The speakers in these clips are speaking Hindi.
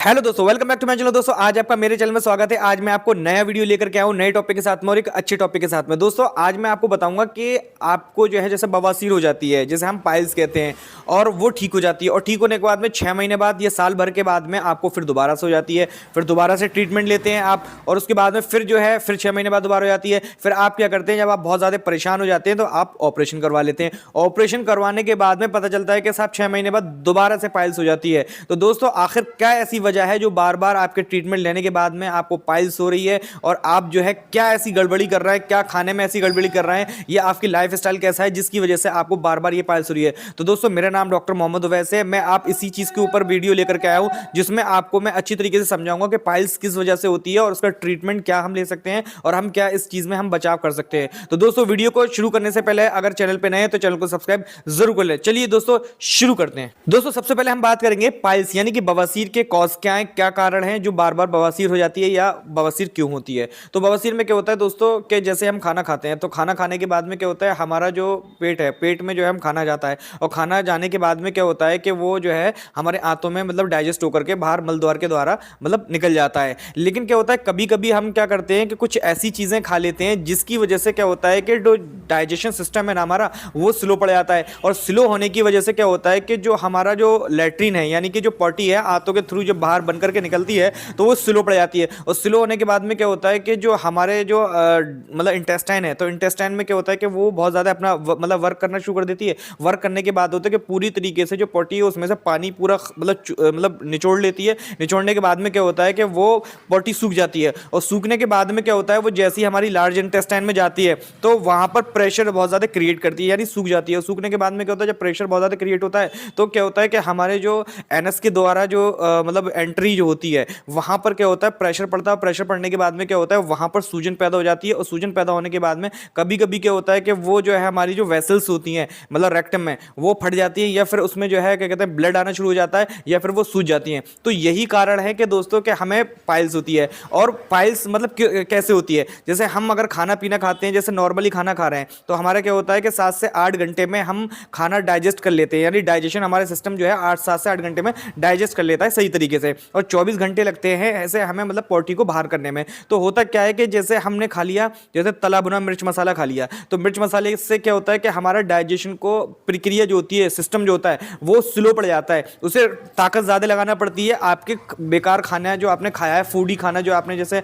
हेलो दोस्तों, welcome back to my channel. दोस्तों आज आपका मेरे चैनल में स्वागत है। आज मैं आपको नया वीडियो लेकर के आया हूं नए टॉपिक के साथ में और एक अच्छे टॉपिक के साथ में। दोस्तों आज मैं आपको बताऊंगा कि आपको जो है जैसे बवासीर हो जाती है, जैसे हम पाइल्स कहते हैं, और वो ठीक हो जाती है। और ठीक होने के बाद में 6 महीने बाद या साल भर के बाद में आपको फिर दोबारा से हो जाती है। फिर दोबारा से ट्रीटमेंट लेते हैं आप, और उसके बाद में फिर जो है फिर 6 महीने बाद दोबारा हो जाती है। फिर आप क्या करते हैं, जब आप बहुत ज़्यादा परेशान हो जाते हैं तो आप ऑपरेशन करवा लेते हैं। ऑपरेशन करवाने के बाद में पता चलता है कि साहब 6 महीने बाद दोबारा से पाइल्स हो जाती है। तो दोस्तों आखिर क्या ऐसी वजह है जो बार बार आपके ट्रीटमेंट लेने के बाद में आपको पाइल्स हो रही है, और आप जो है क्या ऐसी गड़बड़ी कर रहे हैं, क्या खाने में ऐसी गड़बड़ी कर रहे हैं, या आपकी लाइफ स्टाइल कैसा है जिसकी वजह से आपको बार बार ये पाइल्स हो रही है। तो दोस्तों मेरा नाम डॉक्टर मोहम्मद उवैस है। मैं आप इसी चीज के ऊपर वीडियो लेकर के आया हूं जिसमें आपको मैं अच्छी तरीके से समझाऊंगा कि पाइल्स किस वजह से होती है और उसका ट्रीटमेंट क्या हम ले सकते हैं और हम क्या इस चीज में हम बचाव कर सकते हैं। तो दोस्तों वीडियो को शुरू करने से पहले अगर चैनल पे नए हैं तो चैनल को सब्सक्राइब जरूर कर ले। चलिए दोस्तों शुरू करते हैं। दोस्तों सबसे पहले हम बात करेंगे पाइल्स यानी कि बवासीर के कॉज क्या है, क्या कारण है जो बार बार बवासीर हो जाती है या बवासीर क्यों होती है। तो बवासीर में क्या होता है दोस्तों कि जैसे हम खाना खाते हैं तो खाना खाने के बाद में क्या होता है, हमारा जो पेट है, पेट में जो है हम खाना जाता है, और खाना जाने के बाद में क्या होता है कि वो जो है हमारे आंतों में मतलब डाइजेस्ट होकर के बाहर मल द्वार के द्वारा मतलब निकल जाता है। लेकिन क्या होता है कभी कभी हम क्या करते हैं कि कुछ ऐसी चीजें खा लेते हैं जिसकी वजह से क्या होता है कि जो डाइजेशन सिस्टम है ना हमारा, वो स्लो पड़ जाता है। और स्लो होने की वजह से क्या होता है कि जो हमारा जो लैट्रिन है यानी कि जो पॉटी है आंतों के थ्रू जब बाहर बन करके निकलती है तो वो स्लो पड़ जाती है। और स्लो होने के बाद में क्या होता है कि जो हमारे जो मतलब इंटेस्टाइन है, तो इंटेस्टाइन में क्या होता है कि वो बहुत ज़्यादा अपना मतलब वर्क करना शुरू कर देती है। वर्क करने के बाद होता है कि पूरी तरीके से जो पॉटी है उसमें से पानी पूरा मतलब निचोड़ लेती है। निचोड़ने के बाद में क्या होता है कि वो पॉटी सूख जाती है, और सूखने के बाद में क्या होता है वो जैसी हमारी लार्ज इंटेस्टाइन में जाती है तो वहाँ पर प्रेशर बहुत ज़्यादा क्रिएट करती है, यानी सूख जाती है। सूखने के बाद में क्या होता है, जब प्रेशर बहुत ज़्यादा क्रिएट होता है तो क्या होता है कि हमारे जो एनएस के द्वारा जो मतलब एंट्री जो होती है वहाँ पर क्या होता है प्रेशर पड़ता है। प्रेशर पड़ने के बाद में क्या होता है वहाँ पर सूजन पैदा हो जाती है, और सूजन पैदा होने के बाद में कभी कभी क्या होता है कि वो जो है हमारी जो वेसल्स होती हैं मतलब रेक्टम में वो फट जाती है, या फिर उसमें जो है क्या कहते हैं ब्लड आना शुरू हो जाता है, या फिर वो सूज जाती हैं। तो यही कारण है कि दोस्तों कि हमें पाइल्स होती है। और पाइल्स मतलब कैसे होती है, जैसे हम अगर खाना पीना खाते हैं, जैसे नॉर्मली खाना खा रहे हैं तो हमारा क्या होता है कि 7 से 8 घंटे में हम खाना डाइजेस्ट कर लेते हैं, यानी डाइजेशन हमारे सिस्टम जो है 7 से 8 घंटे में डाइजेस्ट कर लेता है सही तरीके से, और 24 घंटे लगते हैं ऐसे हमें मतलब पॉटी को बाहर करने में। तो होता क्या है कि जैसे हमने खा लिया, जैसे तला भुना मिर्च मसाला खा लिया, तो मिर्च मसाले से क्या होता है कि हमारा डाइजेशन को प्रक्रिया जो होती है, सिस्टम जो होता है वो स्लो पड़ जाता है, उसे ताकत ज़्यादा लगाना पड़ती है। आपके बेकार खाना जो आपने खाया है, फूडी खाना जो आपने जैसे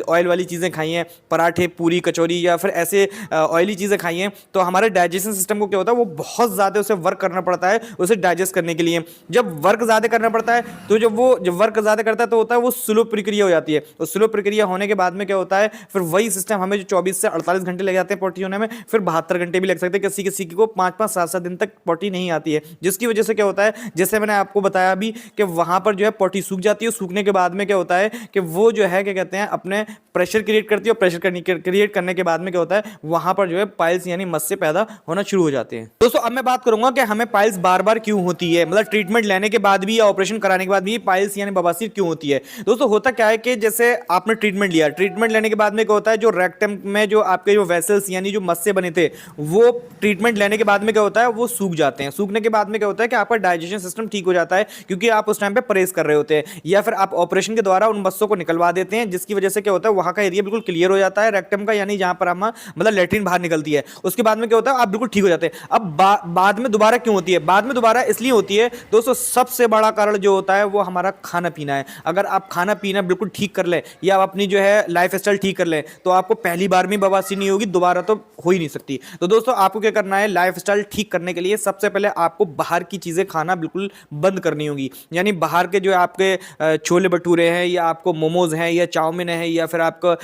ऑयल वाली चीज़ें खाई हैं, पराठे पूरी कचौरी या फिर ऐसे ऑयली चीज़ें खाई हैं, तो हमारे डाइजेशन सिस्टम को क्या होता है वो बहुत ज़्यादा उसे वर्क करना पड़ता है उसे डाइजेस्ट करने के लिए। जब वर्क ज़्यादा करना पड़ता है तो जब वर्क ज़्यादा करता है तो होता है वो स्लो प्रक्रिया हो जाती है। तो स्लो प्रक्रिया होने के बाद में क्या होता है फिर वही सिस्टम हमें जो 24 से 48 घंटे लग जाते हैं पॉटी होने में, फिर 72 घंटे भी लग सकते हैं। किसी किसी को 5-5 7-7 दिन तक पॉटी नहीं आती है, जिसकी वजह से क्या होता है जैसे मैंने आपको बताया अभी कि वहां पर जो है पॉटी सूख जाती है। सूखने के बाद में क्या होता है कि वो जो है क्या कहते हैं अपने प्रेशर क्रिएट करती है, और प्रेशर क्रिएट करने के बाद में क्या होता है वहां पर जो है पाइल्स यानी मस्से पैदा होना शुरू हो जाते हैं। दोस्तों अब मैं बात करूंगा कि हमें पाइल्स बार बार क्यों होती है, मतलब ट्रीटमेंट लेने के बाद भी या ऑपरेशन कराने के बाद भी पाइल्स यानी बवासीर क्यों होती है। दोस्तों होता क्या है कि जैसे आपने ट्रीटमेंट लिया, ट्रीटमेंट लेने के बाद में क्या होता है जो रेक्टम में जो आपके जो वेसल्स यानी जो मस्से बने थे वो ट्रीटमेंट लेने के बाद में क्या होता है वो सूख जाते हैं। सूखने के बाद में क्या होता है कि आपका डाइजेशन सिस्टम ठीक हो जाता है, क्योंकि आप उस टाइम पे परहेज कर रहे होते हैं, या फिर आप ऑपरेशन के द्वारा उन मस्सों को निकलवा देते हैं, जिसकी वजह से क्या होता है वहां का एरिया बिल्कुल क्लियर हो जाता है रेक्टम का, यानी जहां पर हम मतलब लेट्रिन बाहर निकलती है। उसके बाद में क्या होता है आप बिल्कुल ठीक हो जाते हैं। अब बाद में दोबारा क्यों होती है, बाद में दोबारा इसलिए होती है दोस्तों सबसे बड़ा कारण जो होता है वो हमारा खाना पीना है। अगर आप खाना पीना बिल्कुल ठीक कर ले या आप अपनी जो है लाइफ स्टाइल ठीक कर ले तो आपको पहली बार में बवासीर नहीं होगी, दोबारा तो हो ही नहीं सकती। तो दोस्तों आपको क्या करना है, लाइफ स्टाइल ठीक करने के लिए सबसे पहले आपको बाहर की चीज़ें खाना बिल्कुल बंद करनी होगी। यानी बाहर के जो आपके छोले भटूरे हैं, या आपको मोमोज हैं, या चाउमीन है, या फिर आपको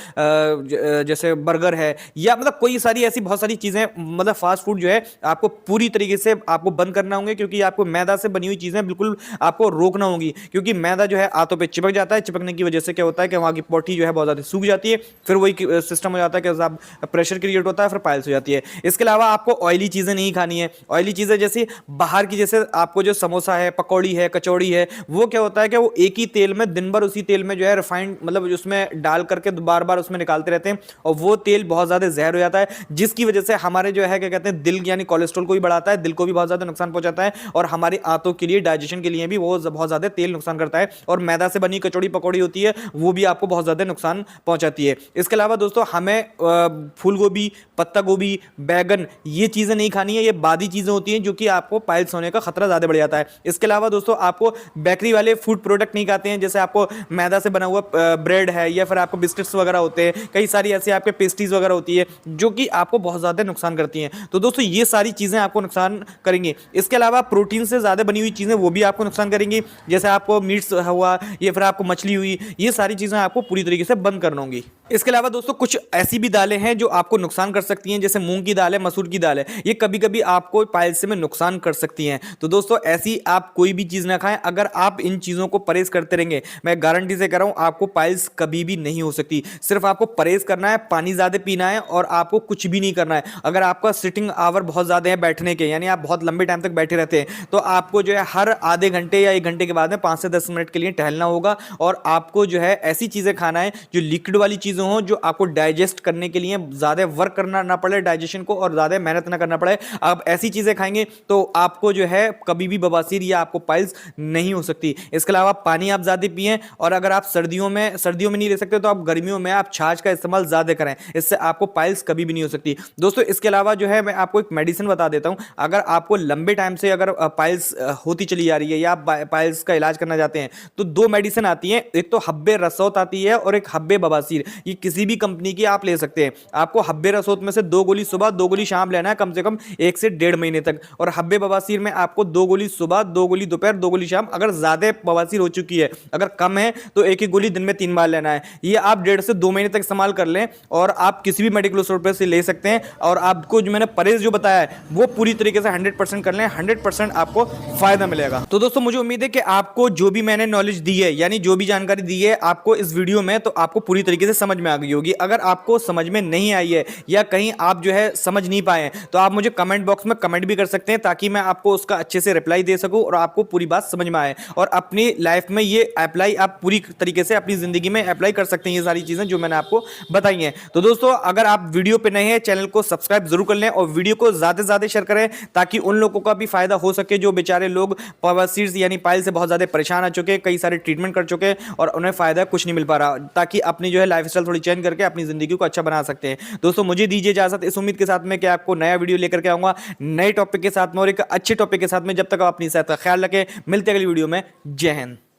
जैसे बर्गर है, या मतलब कोई सारी ऐसी बहुत सारी चीज़ें मतलब फास्ट फूड जो है आपको पूरी तरीके से आपको बंद करना होंगे, क्योंकि आपको मैदा से बनी हुई चीज़ें बिल्कुल आपको रोकना होगी। क्योंकि मैदा जो है आंतों पे चिपक जाता है, चिपकने की वजह से क्या होता है कि वहाँ की पॉटी जो है बहुत ज़्यादा सूख जाती है, फिर वही सिस्टम हो जाता है कि प्रेशर क्रिएट होता है, फिर पाइल्स हो जाती है। इसके अलावा आपको ऑयली चीज़ें नहीं खानी है। ऑयली चीज़ें जैसे बाहर की, जैसे आपको जो समोसा है, पकौड़ी है, कचौड़ी है, वो क्या होता है कि वो एक ही तेल में दिन भर उसी तेल में जो है रिफाइंड मतलब उसमें डाल करके बार बार उसमें निकालते रहते हैं, और वो तेल बहुत ज़्यादा जहर हो जाता है, जिसकी वजह से हमारे जो है क्या कहते हैं दिल यानी कोलेस्ट्रॉल को भी बढ़ाता है, दिल को भी बहुत ज़्यादा नुकसान पहुंचाता है, और हमारी आंतों के लिए डाइजेशन के लिए भी वो बहुत ज़्यादा तेल नुकसान करता है, और मैदा से बनी कचौड़ी पकौड़ी होती है वो भी आपको बहुत ज़्यादा नुकसान पहुंचाती है। इसके अलावा दोस्तों हमें फूल गोभी, पत्ता गोभी, बैगन ये चीज़ें नहीं खानी है, ये बादी चीज़ें होती हैं जो कि आपको पाइल्स होने का खतरा ज़्यादा बढ़ जाता है। इसके अलावा दोस्तों आपको बेकरी वाले फूड प्रोडक्ट नहीं खाते हैं, जैसे आपको मैदा से बना हुआ ब्रेड है या फिर आपको बिस्किट्स वगैरह होते हैं, कई सारी ऐसी आपके पेस्ट्रीज वगैरह होती है जो कि आपको बहुत ज़्यादा नुकसान करती हैं। तो दोस्तों ये सारी चीज़ें आपको नुकसान करेंगी। इसके अलावा प्रोटीन से ज़्यादा बनी हुई चीज़ें वो भी आपको नुकसान करेंगी, जैसे आपको मीट्स हुआ या फिर आपको मछली हुई, ये सारी चीज़ें आपको पूरी तरीके से बंद करना होंगी। इसके अलावा दोस्तों कुछ ऐसी भी दालें हैं जो आपको नुकसान कर सकती हैं, जैसे मूंग की दाल है, मसूर की दाल है, ये कभी कभी आपको पाइल्स में नुकसान कर सकती हैं। तो दोस्तों ऐसी आप कोई भी चीज़ ना खाएं। अगर आप इन चीज़ों को परहेज करते रहेंगे, मैं गारंटी से कह रहा हूं आपको पाइल्स कभी भी नहीं हो सकती। सिर्फ आपको परहेज करना है, पानी ज़्यादा पीना है और आपको कुछ भी नहीं करना है। अगर आपका सिटिंग आवर बहुत ज़्यादा है बैठने के, यानी आप बहुत लंबे टाइम तक बैठे रहते हैं, तो आपको जो है हर आधे घंटे या 1 घंटे के बाद में 5 से 10 मिनट के लिए टहलना होगा। और आपको जो है ऐसी चीज़ें खाना है जो लिक्विड वाली चीज़ें हो, जो आपको डाइजेस्ट करने के लिए ज़्यादा वर्क करना ना पड़े डाइजेशन को, और ज़्यादा मेहनत ना करना पड़े। आप ऐसी चीज़ें खाएंगे तो आपको जो है कभी भी बवासीर या आपको पाइल्स नहीं हो सकती। इसके अलावा पानी आप ज़्यादा पिएं, और अगर आप सर्दियों में नहीं रह सकते तो आप गर्मियों में आप छाछ का इस्तेमाल ज़्यादा करें, इससे आपको पाइल्स कभी भी नहीं हो सकती। दोस्तों इसके अलावा जो है मैं आपको एक मेडिसिन बता देता हूं। अगर आपको लंबे टाइम से अगर पाइल्स होती चली जा रही है या आप पाइल्स का इलाज करना चाहते हैं, तो 2 मेडिसिन आती हैं, एक तो हब्बे रसौत आती है और एक हब्बे बवासीर। ये किसी भी कंपनी की आप ले सकते हैं। आपको हब्बे रसौत में से 2 गोली सुबह 2 गोली शाम लेना है, कम से कम 1 से 1.5 महीने तक। और हब्बे बवासीर में आपको 2 गोली सुबह, 2 गोली दोपहर, 2 गोली शाम। अगर ज्यादा बवासीर हो चुकी है, अगर कम है, तो एक ही गोली दिन में 3 बार लेना है। ये आप 1.5 से 2 महीने तक इस्तेमाल कर लें, और आप किसी भी मेडिकल स्टोर पर से ले सकते हैं। और आपको जो मैंने परहेज जो बताया है वो पूरी तरीके से 100% कर लें, 100% आपको फायदा मिलेगा। तो दोस्तों मुझे उम्मीद है कि आपको जो भी मैंने नॉलेज दी है, यानी जो भी जानकारी दी है आपको इस वीडियो में, तो आपको पूरी तरीके से समझ में आ गई होगी। अगर आपको समझ में नहीं आई है या कहीं आप जो है समझ नहीं पाए, तो आप मुझे कमेंट बॉक्स में कमेंट भी कर सकते हैं, ताकि मैं आपको उसका अच्छे से रिप्लाई दे सकूं और आपको पूरी बात समझ में आए, और अपनी लाइफ में ये अप्लाई आप पूरी तरीके से अपनी जिंदगी में अप्लाई कर सकते हैं, ये सारी चीजें जो मैंने आपको बताई हैं। तो दोस्तों अगर आप वीडियो पे नए हैं, चैनल को सब्सक्राइब जरूर कर लें और वीडियो को ज्यादा से ज्यादा शेयर करें, ताकि उन लोगों का भी फायदा हो सके जो बेचारे लोग बवासीर यानी पाइल से बहुत ज्यादा परेशान आ चुके, कई सारे ट्रीटमेंट कर चुके और उन्हें फायदा कुछ नहीं मिल पा रहा, ताकि अपनी जो है लाइफस्टाइल थोड़ी चेंज करके अपनी जिंदगी को अच्छा बना सकते हैं। दोस्तों मुझे दीजिए इजाजत, इस उम्मीद के साथ में कि आपको नया वीडियो लेकर के आऊंगा नए टॉपिक के साथ में और एक अच्छे टॉपिक के साथ में। जब तक आप अपनी सेहत का ख्याल रखें, मिलते हैं अगली वीडियो में। जय हिंद।